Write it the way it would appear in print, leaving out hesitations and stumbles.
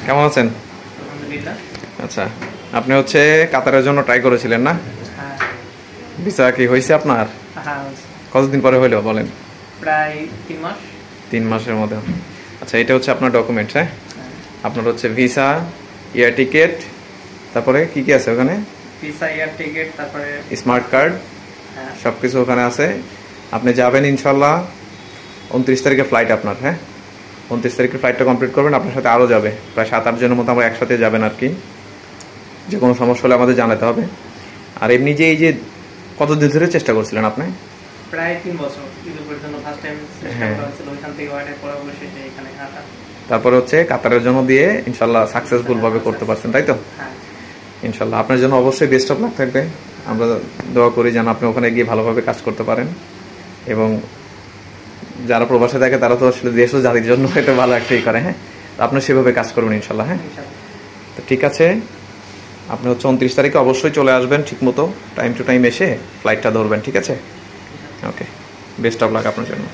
কেমন আছেন? আলহামদুলিল্লাহ। আচ্ছা, আপনি হচ্ছে কাতারের জন্য ট্রাই করেছিলেন না? হ্যাঁ। ভিসা কি হয়েছে আপনার? হ্যাঁ, কতদিন পরে হইলো বলেন? প্রায় 3 মাস। 3 মাসের মধ্যে। আচ্ছা, এটা হচ্ছে আপনার ডকুমেন্টস। হ্যাঁ, হ্যাঁ। আপনার হচ্ছে ভিসা, এয়ার টিকেট, তারপরে কি কি আছে ওখানে? ভিসা, এয়ার টিকেট, তারপরে স্মার্ট কার্ড, হ্যাঁ, সব কিছু ওখানে আছে। আপনি যাবেন ইনশাল্লাহ 29 তারিখে ফ্লাইট আপনার। হ্যাঁ, 29 তারিখে ফ্লাইটটা কমপ্লিট করবেন, আপনার সাথে আরও যাবে প্রায় 7-8 জনের মতো। আমরা একসাথে যাবেন আর কি। যে কোনো সমস্যা হলে আমাদের জানাতে হবে। আর এমনি যে এই যে কতদিন ধরে চেষ্টা করছিলেন আপনি? প্রায় 3 বছর। ইউরোপের জন্য ফার্স্ট টাইম চেষ্টা হ্যাঁ। করা হয়েছিল, ওইখান থেকে অর্ডার করা অবশেষে এখানে আসা। তারপরে হচ্ছে কাতারের জন্য দিয়ে ইনশাল্লাহ সাকসেসফুল ভাবে করতে পারছেন, তাই তো? হ্যাঁ, ইনশাল্লাহ আপনার জন্য অবশ্যই বেস্ট অফ লাক থাকবে। আমরা দোয়া করি যেন আপনি ওখানে গিয়ে ভালোভাবে কাজ করতে পারেন। এবং যারা প্রবাসে থাকে তারা তো আসলে দেশ ও জাতির জন্য এটা ভালো একটাই করে। হ্যাঁ, আপনি সেভাবে কাজ করবেন ইনশাল্লাহ। হ্যাঁ, ইনশাআল্লাহ। তো ঠিক আছে, আপনি হচ্ছে 29 তারিখে অবশ্যই চলে আসবেন ঠিক মতো, টাইম টু টাইম এসে ফ্লাইটটা ধরবেন। ঠিক আছে? ওকে, বেস্ট অফ লাক আপনার জন্য।